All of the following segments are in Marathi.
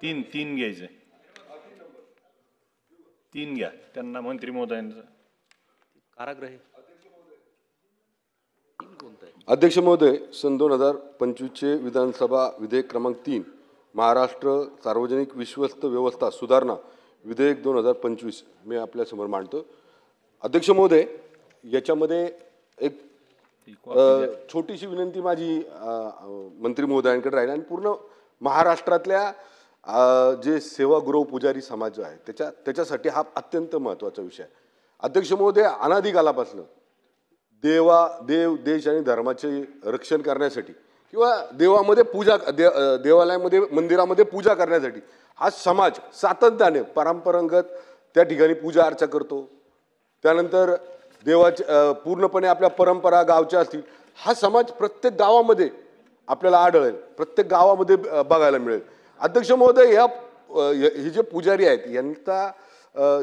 तीन तीन घ्यायचे, तीन घ्या त्यांना मंत्री महोदयांचं कारागृह. अध्यक्ष महोदय, सन 2025चे विधानसभा विधेयक क्रमांक 3 महाराष्ट्र सार्वजनिक विश्वस्त व्यवस्था सुधारणा विधेयक 2025 मी आपल्यासमोर मांडतो. अध्यक्ष महोदय, याच्यामध्ये एक छोटीशी विनंती माझी मंत्री महोदयांकडे राहील आणि पूर्ण महाराष्ट्रातल्या जे सेवागृह पुजारी समाज जो आहे त्याच्यासाठी हा अत्यंत महत्त्वाचा विषय आहे. अध्यक्ष महोदय, अनादी कालापासून देव देश आणि धर्माचे रक्षण करण्यासाठी किंवा देवामध्ये पूजा देवालयामध्ये मंदिरामध्ये पूजा करण्यासाठी हा समाज सातत्याने परंपरागत त्या ठिकाणी पूजा अर्चा करतो. त्यानंतर देवाच्या पूर्णपणे आपल्या परंपरा गावच्या असतील, हा समाज प्रत्येक गावामध्ये आपल्याला आढळेल, प्रत्येक गावामध्ये बघायला मिळेल. अध्यक्ष महोदय, हे जे पुजारी आहेत यांचा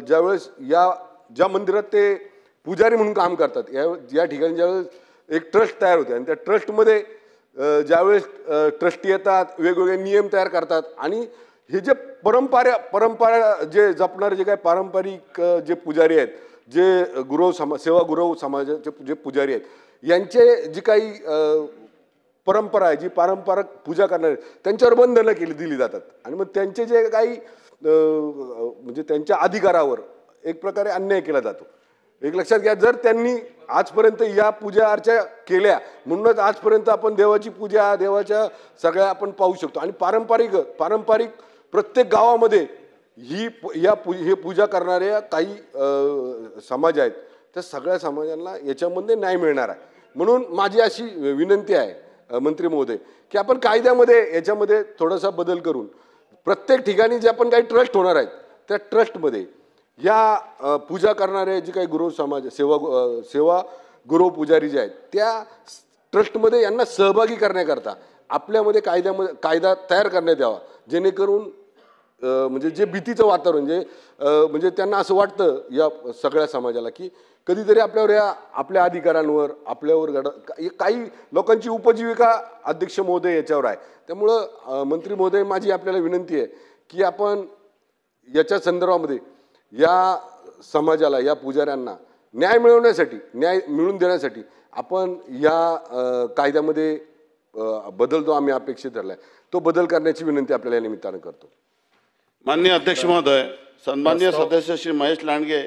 ज्यावेळेस ज्या मंदिरात ते पुजारी म्हणून काम करतात या ठिकाणी ज्यावेळेस एक ट्रस्ट तयार होते आणि त्या ट्रस्टमध्ये ज्यावेळेस ट्रस्टी येतात, वेगवेगळे नियम तयार करतात आणि हे जे परंपरा जे जपणारे जे काही पारंपरिक जे पुजारी आहेत, जे सेवागृह समाजाचे जे पुजारी आहेत, यांचे जी काही परंपरा आहे, जी पारंपरिक पूजा करणारे त्यांच्यावर बंधनं दिली जातात आणि मग त्यांचे जे काही म्हणजे त्यांच्या अधिकारावर एक प्रकारे अन्याय केला जातो. एक लक्षात घ्या, जर त्यांनी आजपर्यंत या पूजा अर्चा केल्या म्हणूनच आजपर्यंत आपण देवाची पूजा देवाच्या सगळ्या आपण पाहू शकतो आणि पारंपरिक प्रत्येक गावामध्ये हे पूजा करणारे काही समाज आहेत, त्या सगळ्या समाजांना याच्यामध्ये न्याय मिळणार आहे. म्हणून माझी अशी विनंती आहे मंत्री महोदय की आपण कायद्यामध्ये याच्यामध्ये थोडासा बदल करून प्रत्येक ठिकाणी जे आपण काही ट्रस्ट होणार आहेत त्या ट्रस्टमध्ये या पूजा करणारे जे काही गुरु समाज सेवा गुरु पुजारी जे आहेत त्या ट्रस्टमध्ये यांना सहभागी करण्याकरता आपल्यामध्ये कायदा तयार करण्यात यावा, जेणेकरून म्हणजे जे भीतीचं वातावरण म्हणजे त्यांना असं वाटतं या सगळ्या समाजाला की कधीतरी आपल्या अधिकारांवर आपल्यावर काही लोकांची उपजीविका अध्यक्ष महोदय याच्यावर आहे. त्यामुळं मंत्री महोदय, माझी आपल्याला विनंती आहे की आपण याच्या संदर्भामध्ये या समाजाला, या पुजाऱ्यांना न्याय मिळवून देण्यासाठी आपण या कायद्यामध्ये बदल जो आम्ही अपेक्षित धरलाय तो बदल करण्याची विनंती आपल्याला या निमित्तानं करतो. माननीय अध्यक्ष महोदय, सन्माननीय सदस्य श्री महेश लांडगे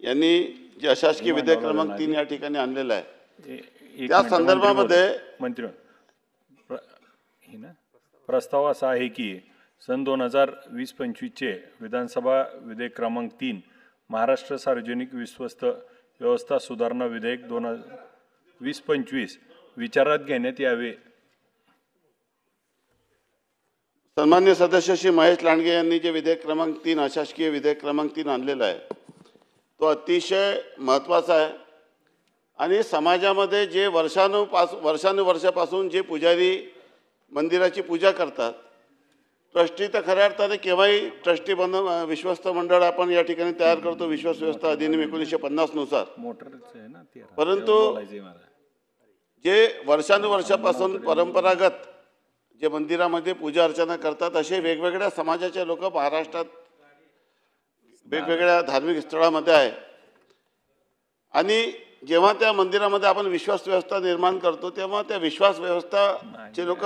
यांनी जे अशासकीय विधेयक क्रमांक 3 या ठिकाणी आणलेलं आहे त्या संदर्भामध्ये मंत्री प्रस्ताव असा आहे की सन 2020-25चे विधानसभा विधेयक क्रमांक 3 महाराष्ट्र सार्वजनिक विश्वस्त व्यवस्था सुधारणा विधेयक 2020-25 विचारात घेण्यात यावे. सन्माननीय सदस्य श्री महेश लांडगे यांनी जे विधेयक क्रमांक 3 अशासकीय विधेयक क्रमांक 3 आणलेला आहे तो अतिशय महत्त्वाचा आहे आणि समाजामध्ये जे वर्षानुवर्षापासून जे पुजारी मंदिराची पूजा करतात, ट्रस्टी तर खऱ्या अर्थाने केव्हाही ट्रस्टी विश्वस्त मंडळ आपण या ठिकाणी तयार करतो विश्वास व्यवस्था अधिनियम 1950 नुसार, परंतु जे वर्षानुवर्षापासून परंपरागत जे मंदिरामध्ये पूजा अर्चना करतात असे वेगवेगळ्या समाजाचे लोक महाराष्ट्रात वेगवेगळ्या धार्मिक स्थळामध्ये आहे आणि जेव्हा त्या मंदिरामध्ये आपण विश्वास व्यवस्था निर्माण करतो तेव्हा त्या विश्वास व्यवस्थाचे लोक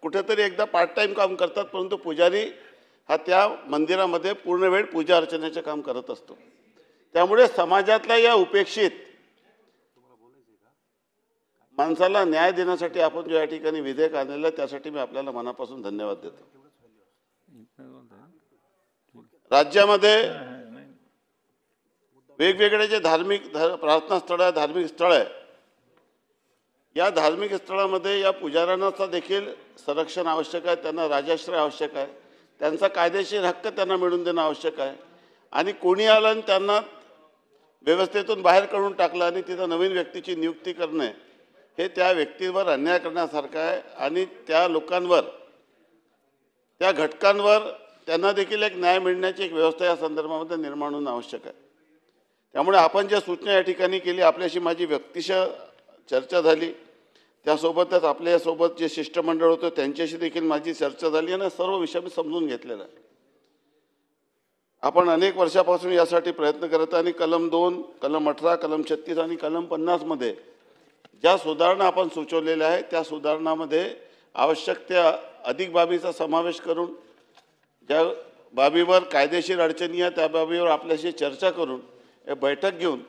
कुठेतरी एकदा पार्ट टाइम काम करतात, परंतु पुजारी हा त्या मंदिरामध्ये पूर्ण वेळ पूजा अर्चनेचे काम करत असतो. त्यामुळे समाजातल्या या उपेक्षित माणसाला न्याय देण्यासाठी आपण जो या ठिकाणी विधेयक आणलेलं आहे त्यासाठी मी आपल्याला मनापासून धन्यवाद देतो. राज्यामध्ये वेगवेगळे जे प्रार्थना स्थळं धार्मिक स्थळ आहे, या धार्मिक स्थळामध्ये या पुजाऱ्यांना देखील संरक्षण आवश्यक आहे, त्यांना राजाश्रय आवश्यक आहे, त्यांचा कायदेशीर हक्क त्यांना मिळवून देणं आवश्यक आहे आणि कोणी आलं आणि त्यांना व्यवस्थेतून बाहेर काढून टाकलं आणि तिथं नवीन व्यक्तीची नियुक्ती करणे हे त्या व्यक्तीवर अन्याय करण्यासारखं आहे आणि त्या लोकांवर त्या घटकांवर त्यांना देखील एक न्याय मिळण्याची एक व्यवस्था या संदर्भामध्ये निर्माण होणं आवश्यक आहे. त्यामुळे आपण ज्या सूचना या ठिकाणी केली, आपल्याशी माझी व्यक्तिशः चर्चा झाली, त्यासोबतच आपल्यासोबत जे शिष्टमंडळ होतं त्यांच्याशी देखील माझी चर्चा झाली आणि सर्व विषय मी समजून घेतलेला आहे. आपण अनेक वर्षापासून यासाठी प्रयत्न करत आहे आणि कलम 2, कलम 18, कलम 36 आणि कलम 50मध्ये ज्या सुधारणा आपण सुचवलेल्या आहेत त्या सुधारणामध्ये आवश्यक त्या अधिक बाबीचा समावेश करून ज्या बाबीवर कायदेशीर अडचणी आहे त्या बाबीवर आपल्याशी चर्चा करून एक बैठक घेऊन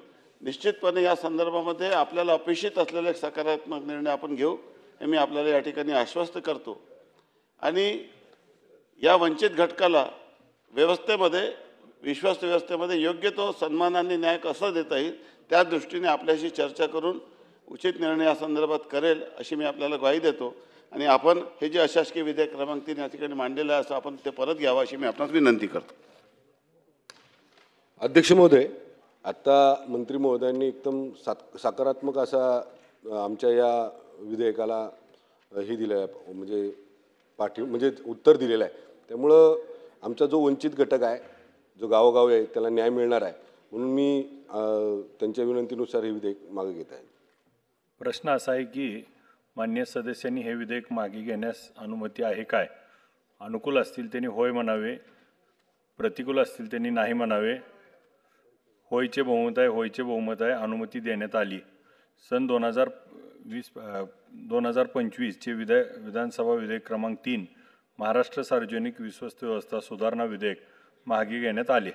निश्चितपणे या संदर्भामध्ये आपल्याला अपेक्षित असलेला एक सकारात्मक निर्णय आपण घेऊ हे मी आपल्याला या ठिकाणी आश्वस्त करतो. आणि या वंचित घटकाला व्यवस्थेमध्ये विश्वास व्यवस्थेमध्ये योग्य तो सन्मानाने न्याय कसा देता येईल त्या दृष्टीने आपल्याशी चर्चा करून उचित निर्णय या संदर्भात करेल अशी मी आपल्याला ग्वाही देतो. आणि आपण हे जे अशासकीय विधेयक क्रमांक 3 या ठिकाणी मांडलेलं आहे असं आपण ते परत घ्यावं अशी मी आपणास विनंती करतो. अध्यक्ष महोदय, आता मंत्री महोदयांनी एकदम सकारात्मक असा आमच्या या विधेयकाला हे दिलं आहे, म्हणजे उत्तर दिलेलं आहे. त्यामुळं आमचा जो वंचित घटक आहे, जो गावोगावी आहे, त्याला न्याय मिळणार आहे. म्हणून मी त्यांच्या विनंतीनुसार हे विधेयक मागे घेत आहे. प्रश्न असा आहे की मान्य सदस्यांनी हे विधेयक मागे घेण्यास अनुमती आहे काय? अनुकूल असतील त्यांनी होय म्हणावे, प्रतिकूल असतील त्यांनी नाही म्हणावे. होयचे बहुमत आहे, होयचे बहुमत आहे. अनुमती देण्यात आली. सन 2025चे विधानसभा विधेयक क्रमांक 3 महाराष्ट्र सार्वजनिक विश्वस्त व्यवस्था सुधारणा विधेयक मागे घेण्यात आले.